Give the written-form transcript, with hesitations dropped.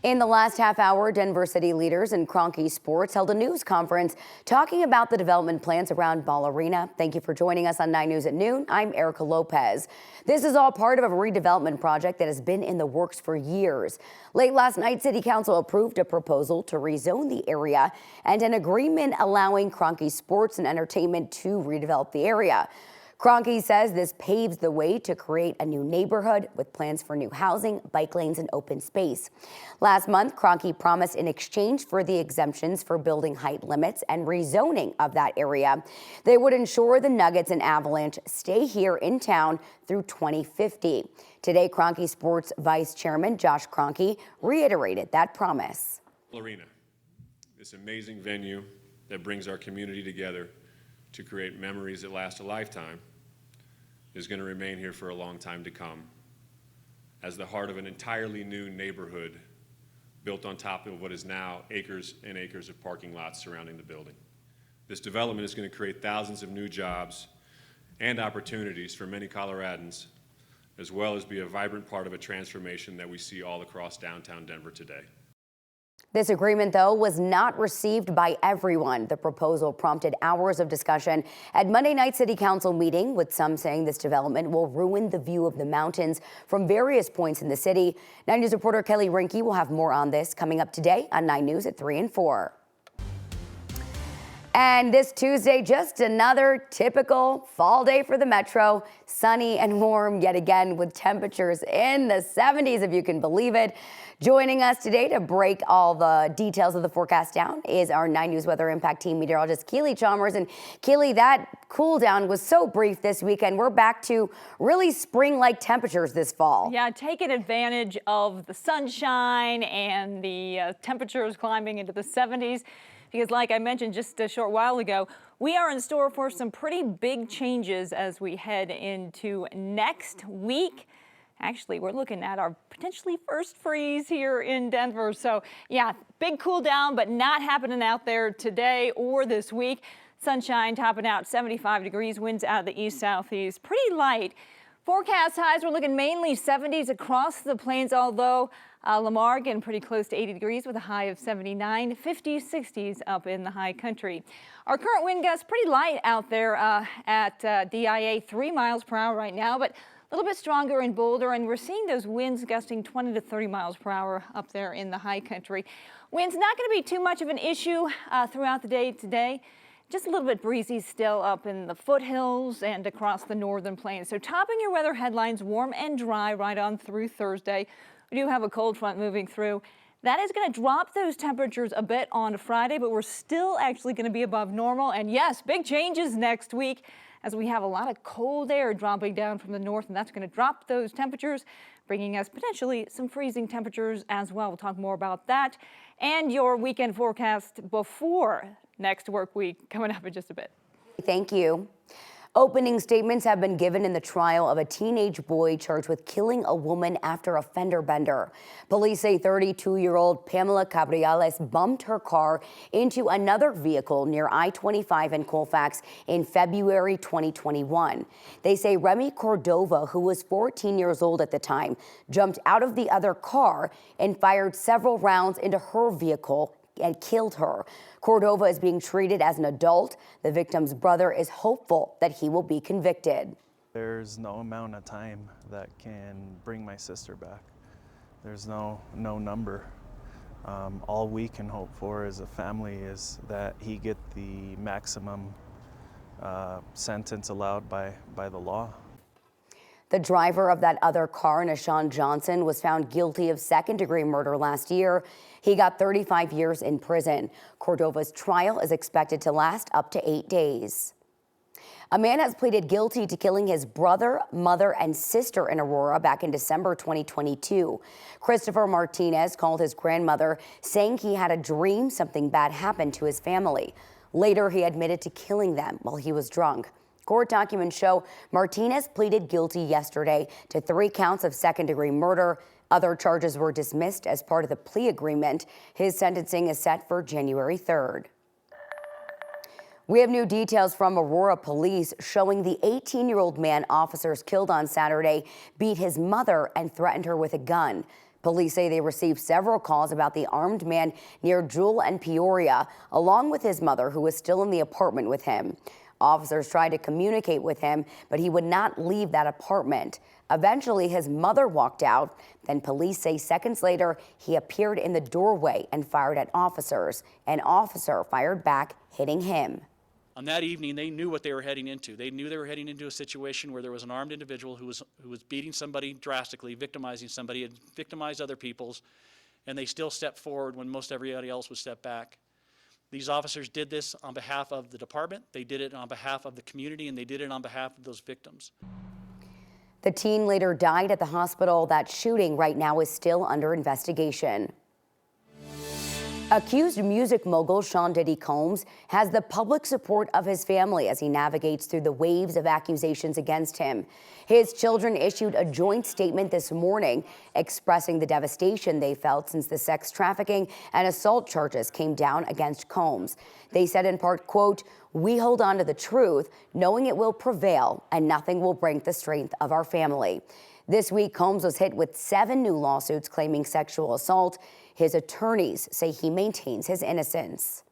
In the last half hour, Denver City leaders and Kroenke Sports held a news conference talking about the development plans around Ball Arena. Thank you for joining us on 9 News at noon. I'm Erica Lopez. This is all part of a redevelopment project that has been in the works for years. Late last night, City Council approved a proposal to rezone the area and an agreement allowing Kroenke Sports and Entertainment to redevelop the area. Kroenke says this paves the way to create a new neighborhood with plans for new housing, bike lanes, and open space. Last month, Kroenke promised in exchange for the exemptions for building height limits and rezoning of that area, they would ensure the Nuggets and Avalanche stay here in town through 2050. Today, Kroenke Sports Vice Chairman Josh Kroenke reiterated that promise. Arena, this amazing venue that brings our community together to create memories that last a lifetime, is going to remain here for a long time to come as the heart of an entirely new neighborhood built on top of what is now acres and acres of parking lots surrounding the building. This development is going to create thousands of new jobs and opportunities for many Coloradans, as well as be a vibrant part of a transformation that we see all across downtown Denver today. This agreement, though, was not received by everyone. The proposal prompted hours of discussion at Monday night City Council meeting, with some saying this development will ruin the view of the mountains from various points in the city. 9 News reporter Kelly Rinke will have more on this coming up today on 9 News at 3 and 4. And this Tuesday, just another typical fall day for the metro. Sunny and warm yet again with temperatures in the 70s, if you can believe it. Joining us today to break all the details of the forecast down is our 9 News Weather Impact Team meteorologist Keely Chalmers. And Keely, that cool down was so brief this weekend. We're back to really spring-like temperatures this fall. Yeah, taking advantage of the sunshine and the temperatures climbing into the 70s. Because like I mentioned just a short while ago, we are in store for some pretty big changes as we head into next week. Actually, we're looking at our potentially first freeze here in Denver. So yeah, big cool down, but not happening out there today or this week. Sunshine topping out 75 degrees, winds out of the east-southeast, pretty light. Forecast highs, we're looking mainly 70s across the plains, although Lamar getting pretty close to 80 degrees with a high of 79, 50s, 60s up in the high country. Our current wind gusts pretty light out there at DIA, 3 miles per hour right now, but a little bit stronger in Boulder, and we're seeing those winds gusting 20 to 30 miles per hour up there in the high country. Wind's not going to be too much of an issue throughout the day today. Just a little bit breezy still up in the foothills and across the northern plains. So topping your weather headlines, warm and dry right on through Thursday. We do have a cold front moving through. That is going to drop those temperatures a bit on Friday, but we're still actually going to be above normal. And yes, big changes next week as we have a lot of cold air dropping down from the north, and that's going to drop those temperatures, bringing us potentially some freezing temperatures as well. We'll talk more about that and your weekend forecast before next work week coming up in just a bit. Thank you. Opening statements have been given in the trial of a teenage boy charged with killing a woman after a fender bender. Police say 32-year-old Pamela Cabriales bumped her car into another vehicle near I-25 in Colfax in February 2021. They say Remy Cordova, who was 14 years old at the time, jumped out of the other car and fired several rounds into her vehicle and killed her. Cordova is being treated as an adult. The victim's brother is hopeful that he will be convicted. There's no amount of time that can bring my sister back. There's no number. All we can hope for as a family is that he get the maximum sentence allowed by the law. The driver of that other car, Nashawn Johnson, was found guilty of second-degree murder last year. He got 35 years in prison. Cordova's trial is expected to last up to 8 days. A man has pleaded guilty to killing his brother, mother, and sister in Aurora back in December 2022. Christopher Martinez called his grandmother, saying he had a dream something bad happened to his family. Later, he admitted to killing them while he was drunk. Court documents show Martinez pleaded guilty yesterday to 3 counts of second-degree murder. Other charges were dismissed as part of the plea agreement. His sentencing is set for January 3rd. We have new details from Aurora police showing the 18-year-old man officers killed on Saturday beat his mother and threatened her with a gun. Police say they received several calls about the armed man near Jewel and Peoria, along with his mother, who was still in the apartment with him. Officers tried to communicate with him, but he would not leave that apartment. Eventually, his mother walked out. Then police say seconds later, he appeared in the doorway and fired at officers. An officer fired back, hitting him. On that evening, they knew what they were heading into. They knew they were heading into a situation where there was an armed individual who was beating somebody drastically, victimizing somebody, and victimized other peoples, and they still stepped forward when most everybody else would step back. These officers did this on behalf of the department, they did it on behalf of the community, and they did it on behalf of those victims. The teen later died at the hospital. That shooting right now is still under investigation. Accused music mogul Sean Diddy Colmes has the public support of his family as he navigates through the waves of accusations against him. His children issued a joint statement this morning expressing the devastation they felt since the sex trafficking and assault charges came down against Colmes. They said in part, quote, "We hold on to the truth, knowing it will prevail and nothing will break the strength of our family." This week, Colmes was hit with 7 new lawsuits claiming sexual assault. His attorneys say he maintains his innocence.